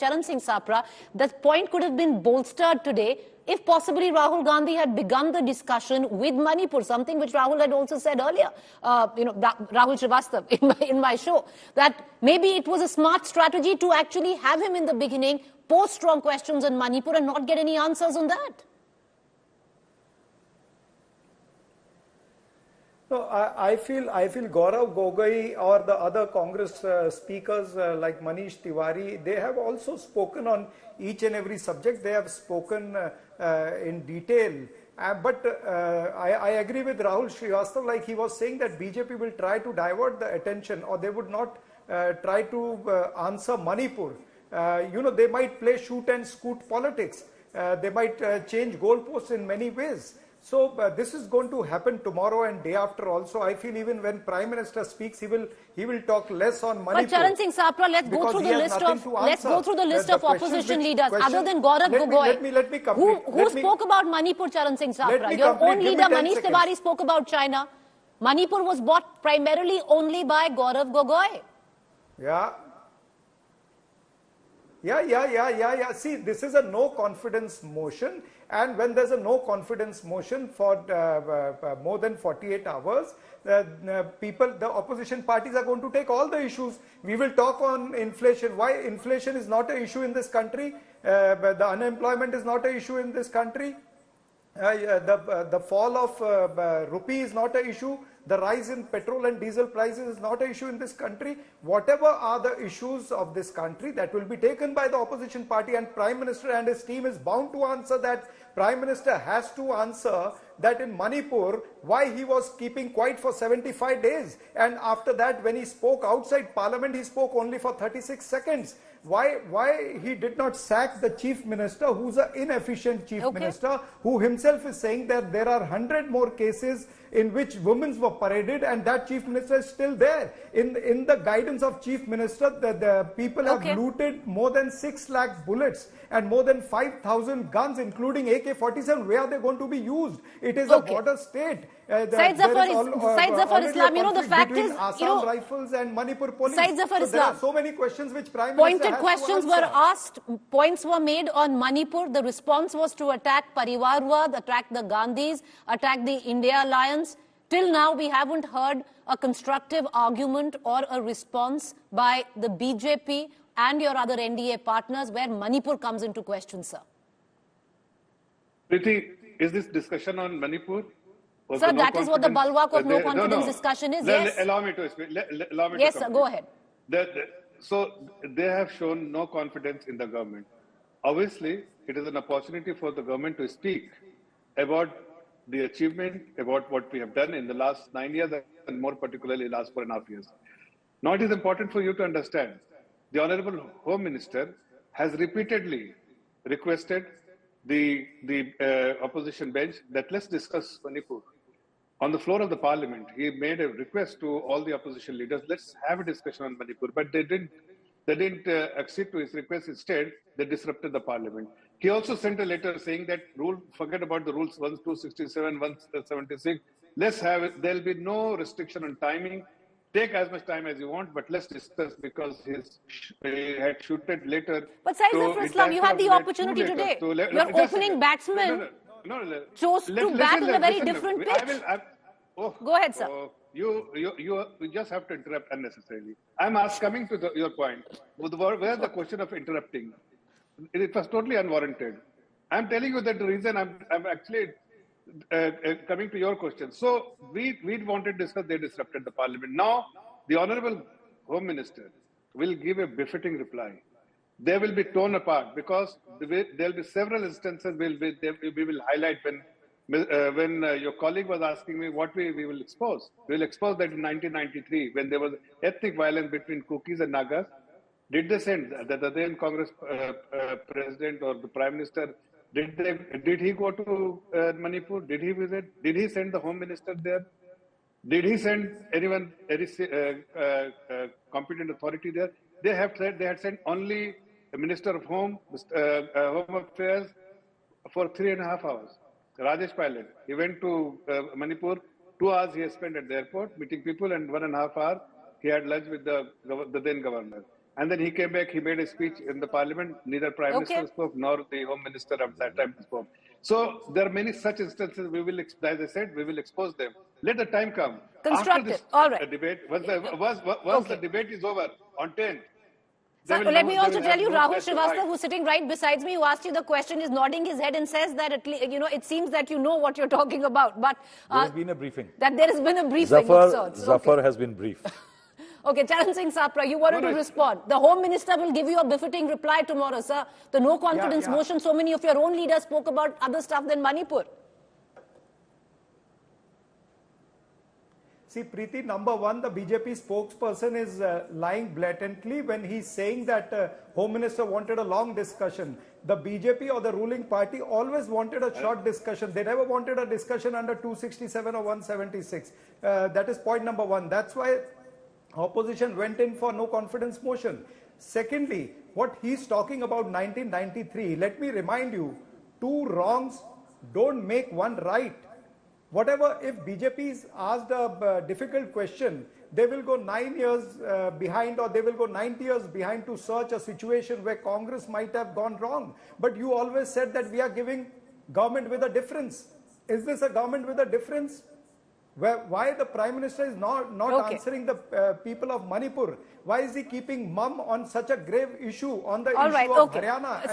Charan Singh Sapra, that point could have been bolstered today if possibly Rahul Gandhi had begun the discussion with Manipur, something which Rahul had also said earlier, Rahul Srivastav in my show, that maybe it was a smart strategy to actually have him in the beginning, pose strong questions on Manipur and not get any answers on that. No, I feel Gaurav Gogoi or the other Congress speakers like Manish Tiwari, they have also spoken on each and every subject. They have spoken in detail. But I agree with Rahul Srivastav, like he was saying that BJP will try to divert the attention, or they would not try to answer Manipur. They might play shoot and scoot politics. They might change goalposts in many ways. So this is going to happen tomorrow and day after also. I feel even when Prime Minister speaks, he will talk less on Manipur. But Charan Singh Sapra, let's go through the list of opposition leaders other than Gaurav Gogoi. Who spoke about Manipur, Charan Singh Sapra? Your own leader Manish Tiwari spoke about China. Manipur was bought primarily only by Gaurav Gogoi. Yeah. See, this is a no confidence motion, and when there's a no confidence motion for more than 48 hours, the opposition parties are going to take all the issues. We will talk on inflation. Why inflation is not an issue in this country? The unemployment is not an issue in this country. The fall of rupee is not an issue. The rise in petrol and diesel prices is not an issue in this country. Whatever are the issues of this country, that will be taken by the opposition party, and Prime Minister and his team is bound to answer that. Prime Minister has to answer that in Manipur, why he was keeping quiet for 75 days. And after that, when he spoke outside Parliament, he spoke only for 36 seconds. Why he did not sack the Chief Minister, who's an inefficient Chief Minister, who himself is saying that there are 100 more cases in which women were paraded, and that Chief Minister is still there. In the guidance of Chief Minister, the people have looted more than 6 lakh bullets and more than 5,000 guns, including AK-47. Where are they going to be used? It is a border state. Said Zafar Islam, the fact is, Assam rifles and Manipur police. So there are so many questions which Prime Minister Pointed questions were asked, points were made on Manipur. The response was to attack Parivarwad, attack the Gandhis, attack the India Alliance. Till now, we haven't heard a constructive argument or a response by the BJP and your other NDA partners where Manipur comes into question, sir. Priti, is this discussion on Manipur? Sir, that is what the bulwark of no confidence discussion is, yes. Allow me to speak. Yes, sir, go ahead. So they have shown no confidence in the government. Obviously, it is an opportunity for the government to speak about the achievement, about what we have done in the last 9 years and more particularly last 4.5 years. Now it is important for you to understand, the Honorable Home Minister has repeatedly requested the opposition bench that let's discuss Manipur. On the floor of the parliament, he made a request to all the opposition leaders, let's have a discussion on Manipur, but they didn't accede to his request. Instead, they disrupted the parliament. He also sent a letter saying that forget about the rules 1267, 176. Let's have it. There'll be no restriction on timing. Take as much time as you want, but let's discuss because he had shooted later. But Said Zafar Islam, you had the opportunity today. Your opening batsman chose to bat on a very different pitch. Go ahead, sir. You just have to interrupt unnecessarily. I'm coming to your point. Where the question of interrupting? It was totally unwarranted. I'm telling you that the reason I'm actually coming to your question. So we wanted to discuss, they disrupted the parliament. Now, the Honorable Home Minister will give a befitting reply. They will be torn apart because there will be several instances we will highlight when your colleague was asking me what we will expose. We will expose that in 1993 when there was ethnic violence between Kukis and Nagas. Did they send the then Congress president or the Prime Minister? Did he go to Manipur? Did he visit? Did he send the Home Minister there? Did he send anyone, competent authority there? They had sent only the Minister of Home Affairs for 3.5 hours. Rajesh Pilot, he went to Manipur. 2 hours he has spent at the airport meeting people, and 1.5 hours he had lunch with the then governor. And then he came back, he made a speech in the parliament. Neither Prime Minister spoke nor the Home Minister at that time spoke. So there are many such instances. We will, as I said, we will expose them. Let the time come. After Constructive. this All right. debate, once the debate is over on 10th, So let me also tell you, Rahul place to Srivastava, hide. who's sitting right beside me, who asked you the question, is nodding his head and says that it seems that you know what you're talking about. But there has been a briefing. That there has been a briefing of sorts. Zafar has been briefed. Okay, Charan Singh Sapra, you wanted to respond. The Home Minister will give you a befitting reply tomorrow, sir. The no confidence motion, so many of your own leaders spoke about other stuff than Manipur. See, Preeti, number one, the BJP spokesperson is lying blatantly when he's saying that Home Minister wanted a long discussion. The BJP or the ruling party always wanted a short discussion. They never wanted a discussion under 267 or 176. That is point number one. That's why opposition went in for no confidence motion. Secondly, what he's talking about 1993, let me remind you, two wrongs don't make one right. Whatever, if BJP is asked a difficult question, they will go 9 years behind, or they will go 90 years behind to search a situation where Congress might have gone wrong. But you always said that we are giving government with a difference. Is this a government with a difference? Why the Prime Minister is not answering the people of Manipur? Why is he keeping mum on such a grave issue, on the issue of Haryana?